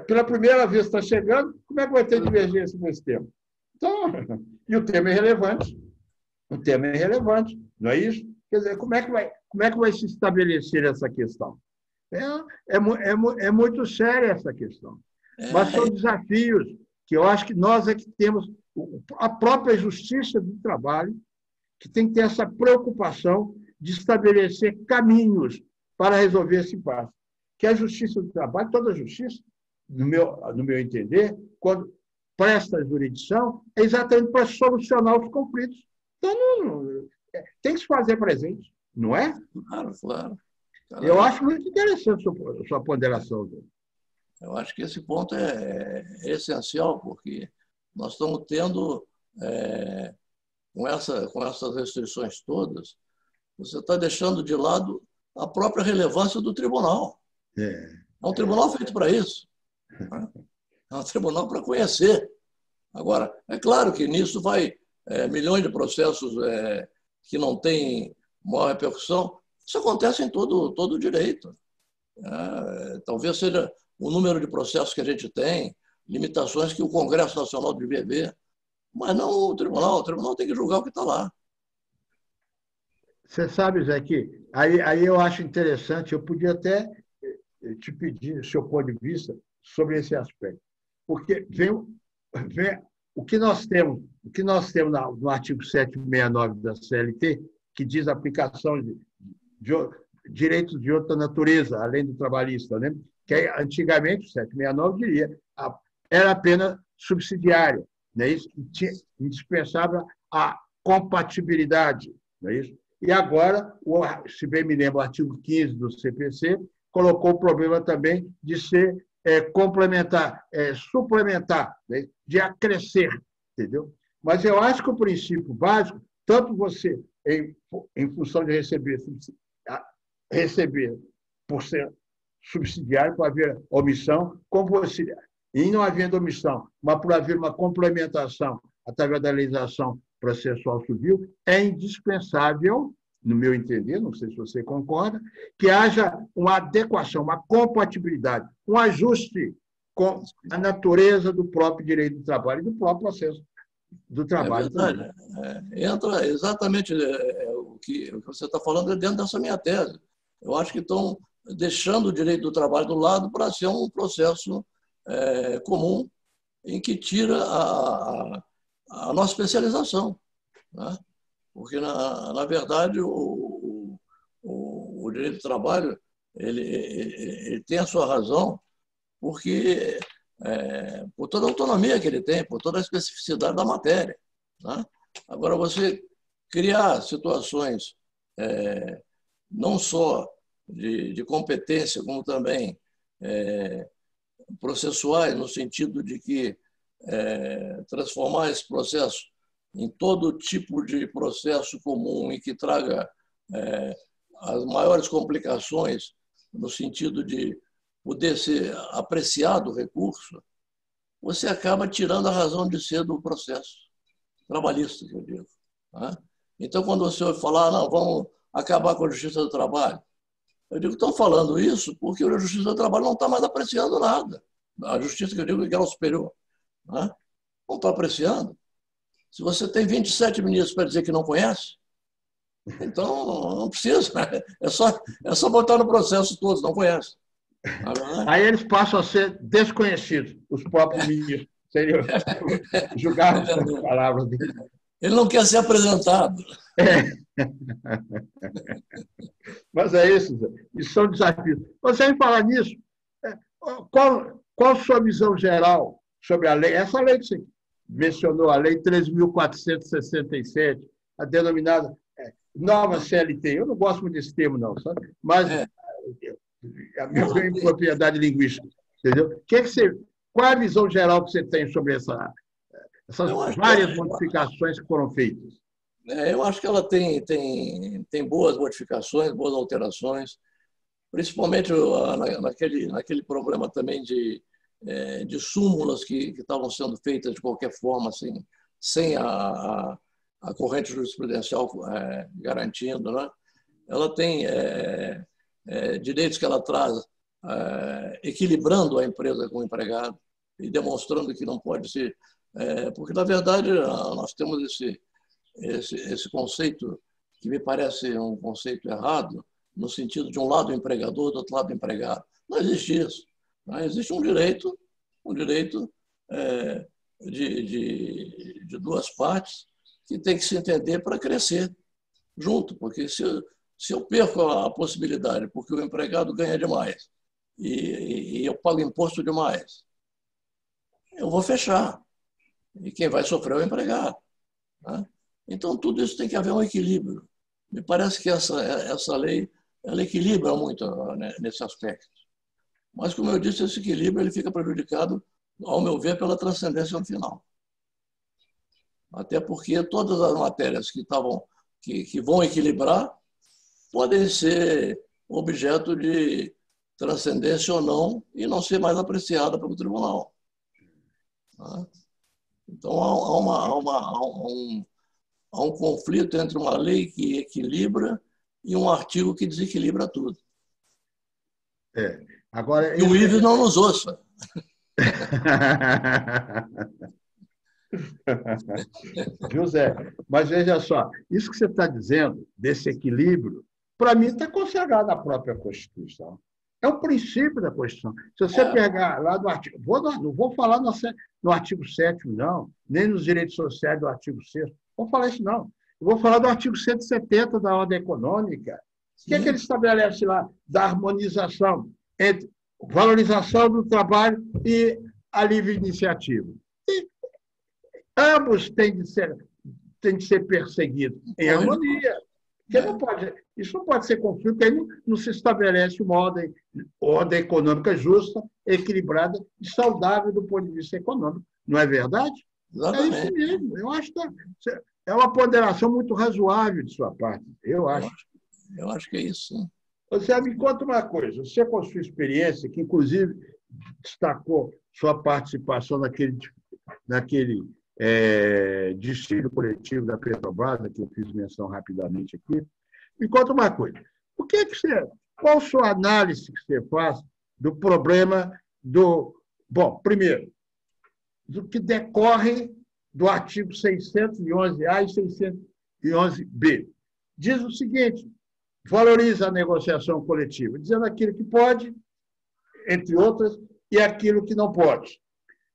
pela primeira vez está chegando, como é que vai ter divergência nesse tema? Então, e o tema é relevante. O tema é relevante, não é isso? Quer dizer, como é que vai se estabelecer essa questão? É muito séria essa questão. Mas são desafios que eu acho que nós é que temos, a própria Justiça do Trabalho, que tem que ter essa preocupação de estabelecer caminhos para resolver esse impasse. Que a Justiça do Trabalho, toda a justiça, no meu entender, quando presta jurisdição, é exatamente para solucionar os conflitos. Então, tem que se fazer presente, não é? Claro, claro. Eu acho muito interessante a sua ponderação. Eu acho que esse ponto é essencial, porque nós estamos tendo, com essas restrições todas, você está deixando de lado a própria relevância do tribunal. É um tribunal feito para isso. É um tribunal para conhecer. Agora, é claro que nisso vai milhões de processos que não têm maior repercussão. Isso acontece em todo o direito. Talvez seja o número de processos que a gente tem, limitações que o Congresso Nacional devia ver, mas não o tribunal. O tribunal tem que julgar o que está lá. Você sabe, Zé, que aí eu acho interessante, eu podia até te pedir o seu ponto de vista sobre esse aspecto. Porque vem o que nós temos no artigo 769 da CLT, que diz a aplicação de direitos de outra natureza, além do trabalhista, né? Que antigamente, o 769 diria, era apenas subsidiária, não é isso? Indispensável a compatibilidade, não é isso? E agora, se bem me lembro, o artigo 15 do CPC colocou o problema também de ser complementar, suplementar, né? De acrescer, entendeu? Mas eu acho que o princípio básico, tanto você, em função de receber por ser subsidiário, por haver omissão, como você, e não havendo omissão, mas por haver uma complementação através da legislação processual civil, é indispensável, no meu entender, não sei se você concorda, que haja uma adequação, uma compatibilidade, um ajuste com a natureza do próprio direito do trabalho e do próprio processo do trabalho. É verdade. Entra exatamente o que você está falando dentro dessa minha tese. Eu acho que estão deixando o direito do trabalho do lado para ser um processo comum em que tira a nossa especialização, né? Porque, na verdade, o direito do trabalho ele tem a sua razão, porque por toda a autonomia que ele tem, por toda a especificidade da matéria, né? Agora, você criar situações não só de competência, como também processuais, no sentido de que transformar esse processo em todo tipo de processo comum e que traga as maiores complicações no sentido de poder ser apreciado o recurso, você acaba tirando a razão de ser do processo trabalhista, que eu digo, né? Então, quando você ouve falar, não, vamos acabar com a Justiça do Trabalho, eu digo, estão falando isso porque a Justiça do Trabalho não está mais apreciando nada. A Justiça, que eu digo, que é o superior, né? Não está apreciando. Se você tem 27 ministros para dizer que não conhece, Então, não precisa. É só botar no processo todos, não conhece. Aí eles passam a ser desconhecidos, os próprios ministros. Seriam julgados pelas palavras dele. Ele não quer ser apresentado. Mas é isso, Zé. Isso são desafios. Você vai falar nisso, qual a sua visão geral sobre a lei? Essa lei que você mencionou, a Lei 3.467, a denominada nova CLT. Eu não gosto muito desse termo, não, sabe? Mas a minha impropriedade linguística. Entendeu? Qual é a visão geral que você tem sobre essas várias modificações que foram feitas? Eu acho que ela tem boas modificações, boas alterações, principalmente naquele problema também de súmulas que estavam sendo feitas de qualquer forma, assim, sem a corrente jurisprudencial garantindo, né? Ela tem direitos que ela traz equilibrando a empresa com o empregado e demonstrando que não pode ser... porque, na verdade, nós temos esse conceito que me parece um conceito errado, no sentido de um lado empregador, do outro lado empregado. Não existe isso. Não existe um direito de duas partes que tem que se entender para crescer junto, porque se eu perco a possibilidade, porque o empregado ganha demais e eu pago imposto demais, eu vou fechar. E quem vai sofrer é o empregado. Né? Então, tudo isso tem que haver um equilíbrio. Me parece que essa lei ela equilibra muito nesse aspecto. Mas, como eu disse, esse equilíbrio ele fica prejudicado, ao meu ver, pela transcendência no final. Até porque todas as matérias que vão equilibrar podem ser objeto de transcendência ou não e não ser mais apreciada pelo tribunal. Então, há um conflito entre uma lei que equilibra e um artigo que desequilibra tudo. Agora, e o Ives não nos ouça. José, mas veja só, isso que você está dizendo, desse equilíbrio, para mim está consagrado na própria Constituição. É um princípio da Constituição. Se você pegar lá do artigo... Não vou falar no artigo 7º, não, nem nos direitos sociais do artigo 6º. Não vou falar isso, não. Eu vou falar do artigo 170 da Ordem Econômica. O que é que ele estabelece lá? Da harmonização entre valorização do trabalho e a livre iniciativa. E ambos têm de ser perseguidos em harmonia. Isso não pode ser conflito, porque aí não se estabelece uma ordem econômica justa, equilibrada e saudável do ponto de vista econômico. Não é verdade? Exatamente. É isso mesmo. Eu acho que é uma ponderação muito razoável de sua parte. Eu acho. Eu acho que é isso. Sim. Você me conta uma coisa. Você, com a sua experiência, que inclusive destacou sua participação naquele destino coletivo da Petrobras, que eu fiz menção rapidamente aqui, me conta uma coisa. Qual a sua análise que você faz do problema primeiro, do que decorre do artigo 611A e 611B? Diz o seguinte: valoriza a negociação coletiva, dizendo aquilo que pode, entre outras, e aquilo que não pode.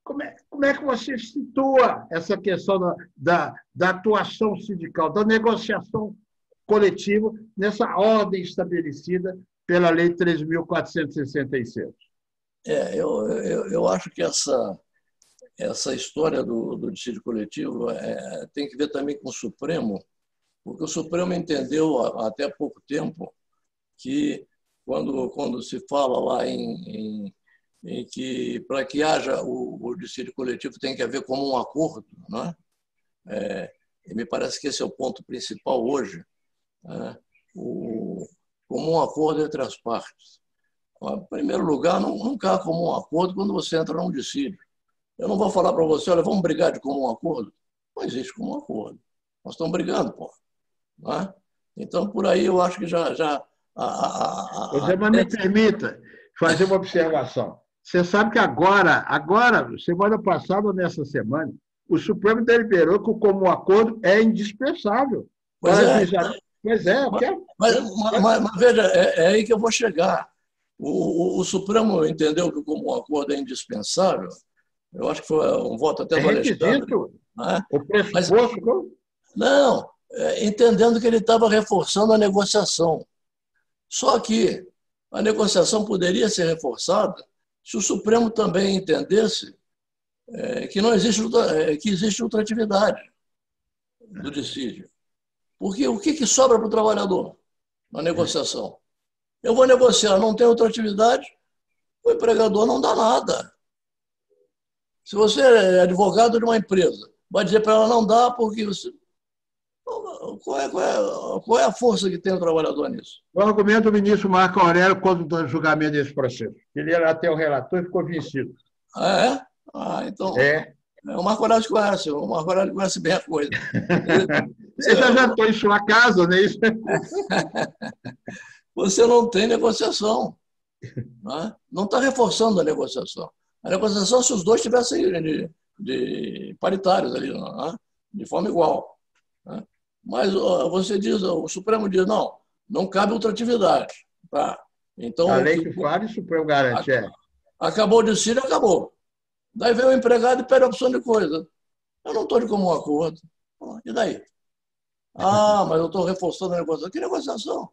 Como é que você situa essa questão da atuação sindical, da negociação coletiva, nessa ordem estabelecida pela Lei 3.467? Eu acho que essa história do dissídio coletivo tem que ver também com o Supremo, porque o Supremo entendeu até há pouco tempo que, quando se fala lá em que, para que haja o dissídio coletivo, tem que haver como um acordo, não é? E me parece que esse é o ponto principal hoje, como um acordo entre as partes. Em primeiro lugar, nunca há comum acordo quando você entra num dissídio. Eu não vou falar para você, olha, vamos brigar de comum acordo. Não existe comum acordo. Nós estamos brigando, pô. Não é? Então, por aí, eu acho que já... Você me permita fazer uma observação. Você sabe que agora, semana passada ou nessa semana, o Supremo deliberou que o comum acordo é indispensável Pois é, mas veja, é aí que eu vou chegar. O Supremo entendeu que o comum acordo é indispensável. Eu acho que foi um voto até do Alexandre. requisito, Né? o pressuposto. Não, entendendo que ele estava reforçando a negociação. Só que a negociação poderia ser reforçada se o Supremo também entendesse que não existe que existe ultratividade do dissídio. Porque o que sobra para o trabalhador na negociação? Eu vou negociar, não tem ultratividade, o empregador não dá nada. Se você é advogado de uma empresa, vai dizer para ela não dá porque você... Qual é a força que tem o trabalhador nisso? O argumento do ministro Marco Aurélio contra o julgamento desse processo. Ele era até o relator e ficou vencido. Ah, é? Então... O Marco Aurélio conhece, o Marco Aurélio conhece bem a coisa. Você já estou em sua casa, não é isso? Você não tem negociação. Não está reforçando a negociação. A negociação, se os dois estivessem de paritários ali, de forma igual. Mas você diz, o Supremo diz, não cabe ultratividade. Tá? Então, a lei que fala e o Supremo garante. Acabou o dissídio, acabou. Daí vem o empregado e pede a opção de coisa. Eu não estou de comum acordo. E daí? Mas eu estou reforçando a negociação. Que negociação?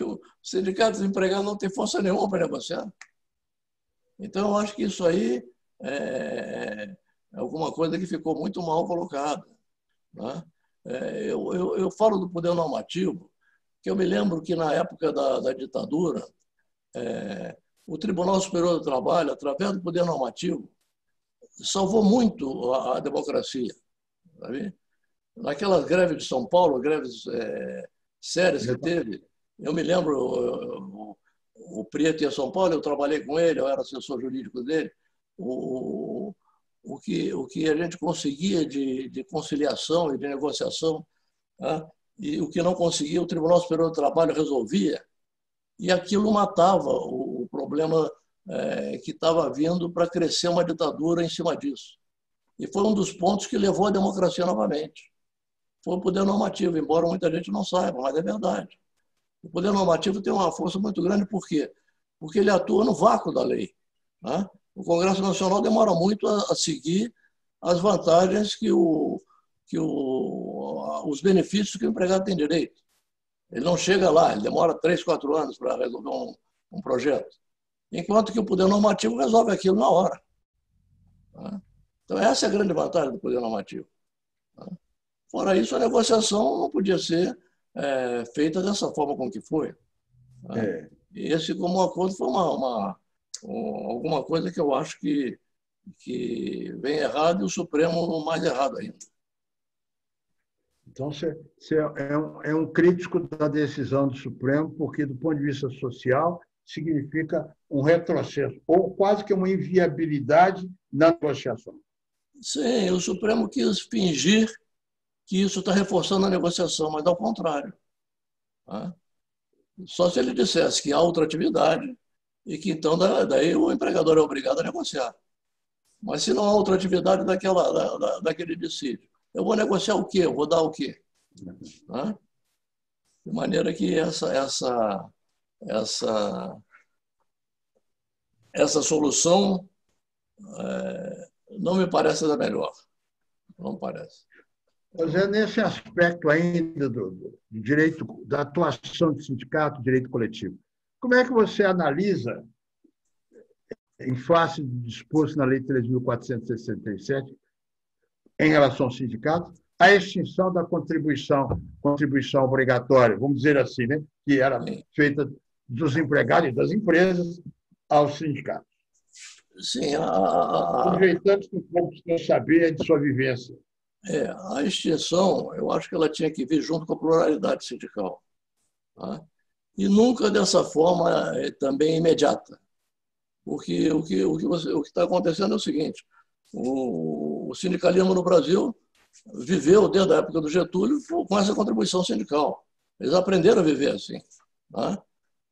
O sindicato dos empregados não tem força nenhuma para negociar. Então, eu acho que isso aí é alguma coisa que ficou muito mal colocada. Né? Eu falo do poder normativo, que eu me lembro que na época da ditadura, o Tribunal Superior do Trabalho, através do poder normativo, salvou muito a democracia. Sabe? Naquelas greves de São Paulo, greves sérias que teve, eu me lembro, o Prieto ia a São Paulo, eu trabalhei com ele, eu era assessor jurídico dele, o que a gente conseguia de conciliação e de negociação, e o que não conseguia, o Tribunal Superior do Trabalho resolvia, e aquilo matava o problema que estava vindo para crescer uma ditadura em cima disso. E foi um dos pontos que levou a democracia novamente. Foi o poder normativo, embora muita gente não saiba, mas é verdade. O poder normativo tem uma força muito grande, por quê? Porque ele atua no vácuo da lei. Né? O Congresso Nacional demora muito a seguir as vantagens os benefícios que o empregado tem direito. Ele não chega lá, ele demora 3, 4 anos para resolver um projeto. Enquanto que o poder normativo resolve aquilo na hora. Né? Então, essa é a grande vantagem do poder normativo. Né? Fora isso, a negociação não podia ser feita dessa forma como que foi. Né? E esse comum acordo foi alguma coisa que eu acho que vem errado e o Supremo mais errado ainda. Então, você é um crítico da decisão do Supremo, porque, do ponto de vista social, significa um retrocesso, ou quase que uma inviabilidade na negociação. Sim, o Supremo quis fingir que isso está reforçando a negociação, mas ao contrário. Né? Só se ele dissesse que há ultratividade e que, então, daí o empregador é obrigado a negociar. Mas se não há ultratividade daquele dissídio, eu vou negociar o quê? Eu vou dar o quê? Né? De maneira que essa solução não me parece da melhor. Não parece. Pois nesse aspecto ainda do direito, da atuação do sindicato, direito coletivo, como é que você analisa, em face do disposto na Lei 3.467, em relação ao sindicato, a extinção da contribuição obrigatória, vamos dizer assim, né? Que era feita dos empregados e das empresas aos sindicatos? Sim, aproveitando que o povo precisa saber de sua vivência. A extinção, eu acho que ela tinha que vir junto com a pluralidade sindical. Tá? E nunca dessa forma também imediata. Porque o que está acontecendo é o seguinte: o sindicalismo no Brasil viveu, desde a época do Getúlio, com essa contribuição sindical. Eles aprenderam a viver assim. Tá?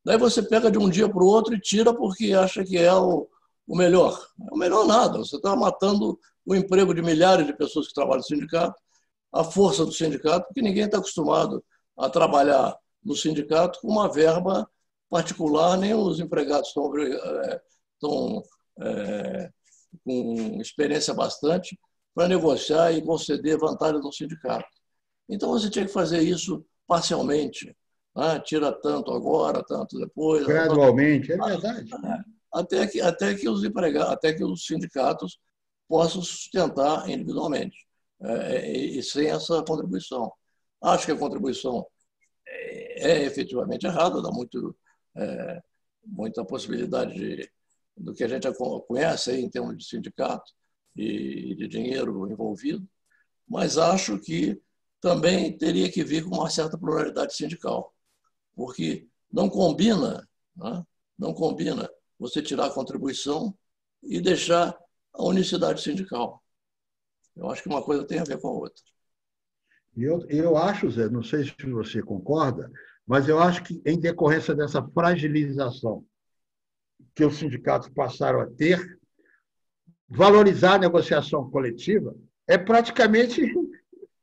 Daí você pega de um dia para o outro e tira porque acha que é o melhor. O melhor nada. Você está matando o emprego de milhares de pessoas que trabalham no sindicato, a força do sindicato, porque ninguém está acostumado a trabalhar no sindicato com uma verba particular, nem os empregados estão com experiência bastante para negociar e conceder vantagens no sindicato. Então, você tinha que fazer isso parcialmente. Né? Tira tanto agora, tanto depois. Gradualmente, é verdade. Até que os empregados, até que os sindicatos possam sustentar individualmente e sem essa contribuição. Acho que a contribuição é efetivamente errada, dá muita possibilidade do que a gente conhece aí em termos de sindicato e de dinheiro envolvido, mas acho que também teria que vir com uma certa pluralidade sindical, porque não combina, né? Não combina você tirar a contribuição e deixar a unicidade sindical. Eu acho que uma coisa tem a ver com a outra. Eu acho, Zé, não sei se você concorda, mas eu acho que, em decorrência dessa fragilização que os sindicatos passaram a ter, valorizar a negociação coletiva é praticamente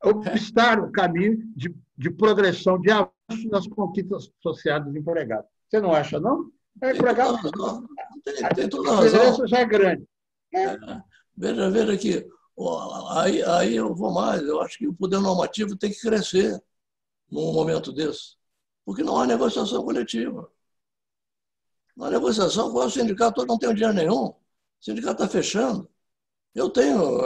obstar o caminho de progressão, de avanço nas conquistas sociais dos empregados. Você não acha, não? Empregado, tem toda a razão. A diferença já é grande. Veja aqui, aí eu vou mais, eu acho que o poder normativo tem que crescer num momento desse, porque não há negociação coletiva. Na negociação, qual é o sindicato? Não tem dinheiro nenhum. O sindicato está fechando. Eu tenho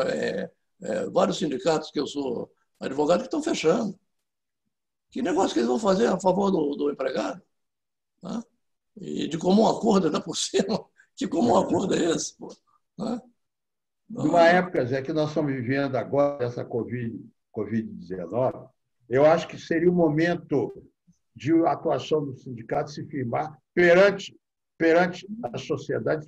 vários sindicatos que eu sou advogado que estão fechando. Que negócio que eles vão fazer a favor do empregado? Né? E de comum acordo, ainda por cima. Que comum acordo é esse? Pô? Né? Numa época, Zé, que nós estamos vivendo agora, essa Covid-19, eu acho que seria o momento de atuação do sindicato se firmar perante a sociedade,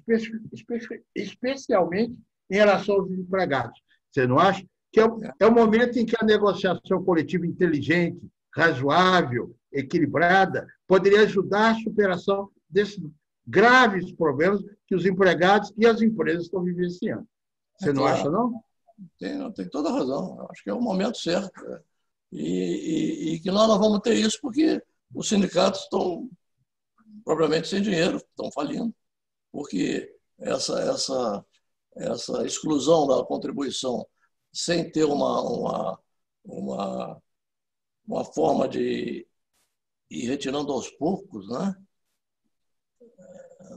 especialmente em relação aos empregados. Você não acha? Que é o momento em que a negociação coletiva inteligente, razoável, equilibrada, poderia ajudar a superação desses graves problemas que os empregados e as empresas estão vivenciando. Você não acha, não? Tem toda a razão. Eu acho que é o momento certo. E que nós não vamos ter isso porque os sindicatos estão provavelmente sem dinheiro, estão falindo. Porque essa exclusão da contribuição sem ter uma forma de ir retirando aos poucos, né?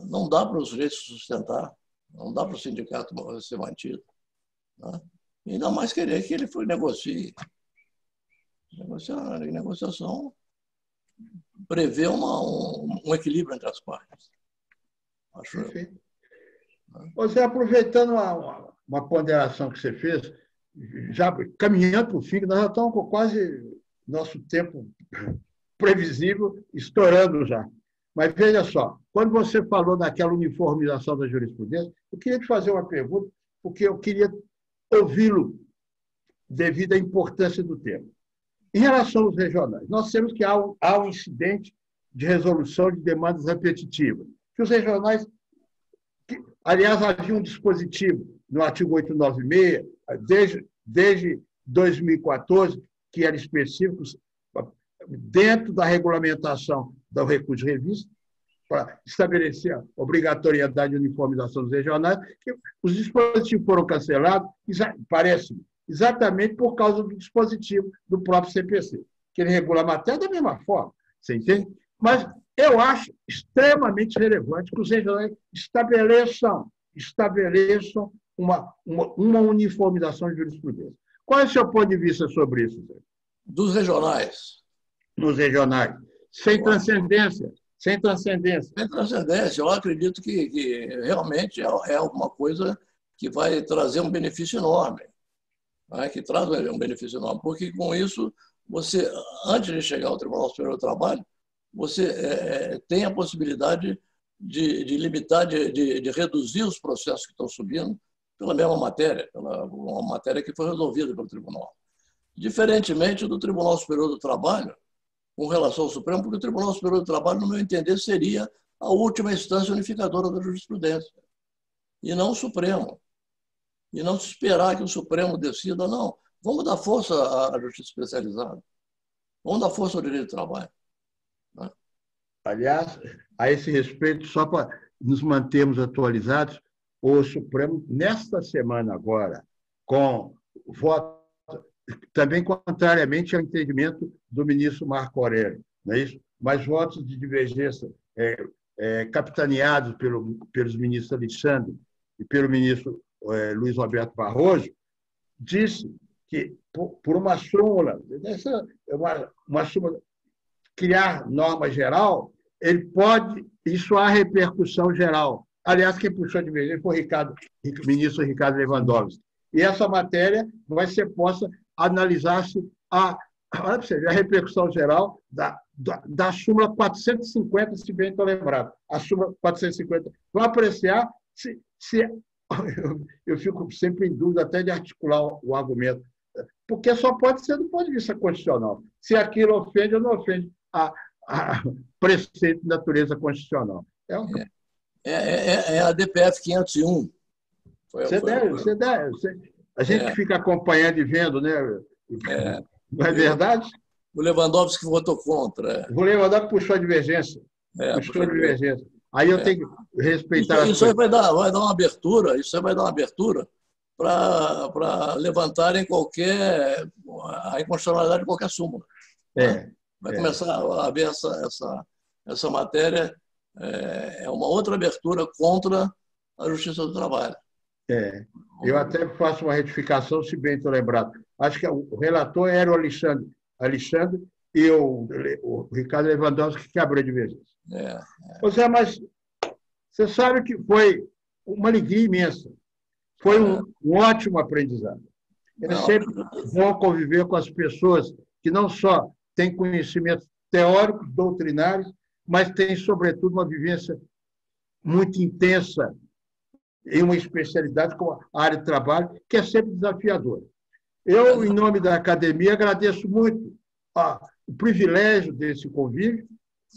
Não dá para os sujeitos sustentar, não dá para o sindicato ser mantido. Né? Ainda mais querer que ele negocie. Negociação prevê um equilíbrio entre as partes. Acho eu. Você, aproveitando uma ponderação que você fez, já caminhando para o fim, nós já estamos com quase nosso tempo previsível estourando já. Mas veja só, quando você falou daquela uniformização da jurisprudência, eu queria te fazer uma pergunta, porque eu queria ouvi-lo devido à importância do tema. Em relação aos regionais, nós temos que há um incidente de resolução de demandas repetitivas, que os regionais, aliás, havia um dispositivo no artigo 896, desde 2014, que era específico, dentro da regulamentação do recurso de revista, para estabelecer a obrigatoriedade de uniformização dos regionais, que os dispositivos foram cancelados, parece-me, exatamente por causa do dispositivo do próprio CPC, que ele regula a matéria da mesma forma, você entende? Mas eu acho extremamente relevante que os regionais estabeleçam uma uniformização de jurisprudência. Qual é o seu ponto de vista sobre isso, Zé? Dos regionais. Nos regionais. Sem transcendência. Sem transcendência. Sem transcendência. Eu acredito que realmente é alguma coisa que vai trazer um benefício enorme. Né? Que traz um benefício enorme. Porque com isso, você, antes de chegar ao Tribunal Superior do Trabalho, você tem a possibilidade de limitar, de reduzir os processos que estão subindo pela mesma matéria, uma matéria que foi resolvida pelo Tribunal. Diferentemente do Tribunal Superior do Trabalho, com relação ao Supremo, porque o Tribunal Superior do Trabalho, no meu entender, seria a última instância unificadora da jurisprudência, e não o Supremo. E não se esperar que o Supremo decida, não, vamos dar força à justiça especializada. Vamos dar força ao direito do trabalho. Né? Aliás, a esse respeito, só para nos mantermos atualizados, o Supremo, nesta semana agora, com voto, também contrariamente ao entendimento do ministro Marco Aurélio, não é isso? Mas votos de divergência capitaneados pelos ministros Alexandre e pelo ministro Luiz Roberto Barroso, disse que, por uma súmula, uma súmula, criar norma geral, ele pode, isso há repercussão geral. Aliás, quem puxou de vez foi o ministro Ricardo Lewandowski. E essa matéria vai ser posta a analisar-se a repercussão geral da súmula 450, se bem estou lembrado. A súmula 450. Vamos apreciar se eu fico sempre em dúvida até de articular o argumento, porque só pode ser do ponto de vista constitucional. Se aquilo ofende ou não ofende a preceito de natureza constitucional. É a DPF 501. A gente fica acompanhando e vendo, né? Não é verdade? O Lewandowski votou contra. O Lewandowski puxou a divergência. Aí eu tenho que respeitar... Isso aí vai dar uma abertura, para levantarem a inconstitucionalidade de qualquer súmula. Vai começar a haver essa matéria, é uma outra abertura contra a Justiça do Trabalho. Eu até faço uma retificação, se bem estou lembrado. Acho que o relator era o Alexandre e o Ricardo Lewandowski que abriu a divergência. Mas você sabe que foi uma alegria imensa. Foi um ótimo aprendizado. É sempre bom conviver com as pessoas que não só têm conhecimentos teóricos, doutrinários, mas têm, sobretudo, uma vivência muito intensa em uma especialidade como a área de trabalho, que é sempre desafiadora. Eu, em nome da academia, agradeço muito o privilégio desse convívio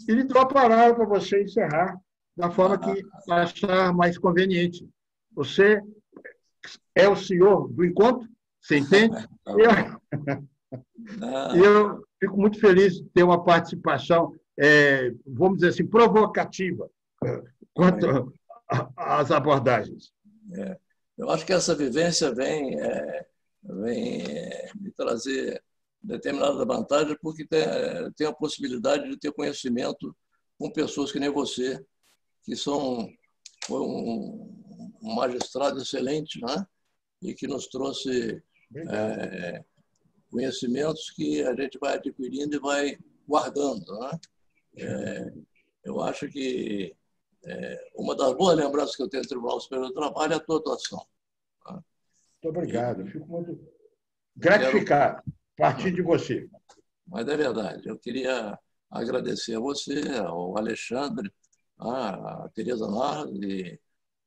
e lhe dou a palavra para você encerrar da forma que achar mais conveniente. Você é o senhor do encontro, você entende? Eu fico muito feliz de ter uma participação, vamos dizer assim, provocativa quanto às abordagens. Eu acho que essa vivência vem me trazer determinadas vantagens, porque tem a possibilidade de ter conhecimento com pessoas que nem você, que foi um magistrado excelente, né? E que nos trouxe conhecimentos que a gente vai adquirindo e vai guardando. Né? Eu acho que uma das boas lembranças que eu tenho do Tribunal Superior do Trabalho é a tua atuação. Né? Muito obrigado. Eu fico muito gratificado a partir de você. Mas é verdade. Eu queria agradecer a você, ao Alexandre, a Tereza Nardo e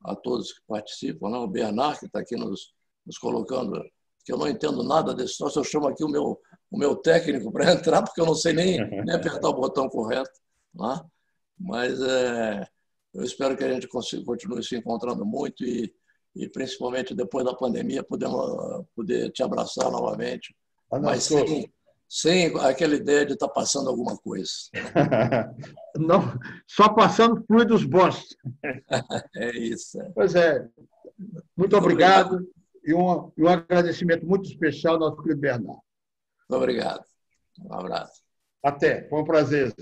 a todos que participam, né? O Bernard, que está aqui nos colocando, que eu não entendo nada desse troço, eu chamo aqui o meu técnico para entrar, porque eu não sei nem apertar o botão correto. Né? Mas eu espero que a gente continue se encontrando muito e principalmente depois da pandemia, poder te abraçar novamente, mas sem aquela ideia de estar passando alguma coisa. Não, só passando fluidos bons. É isso. Pois é. Muito obrigado. E um agradecimento muito especial ao nosso querido Bernardo. Muito obrigado. Um abraço. Até. Foi um prazer.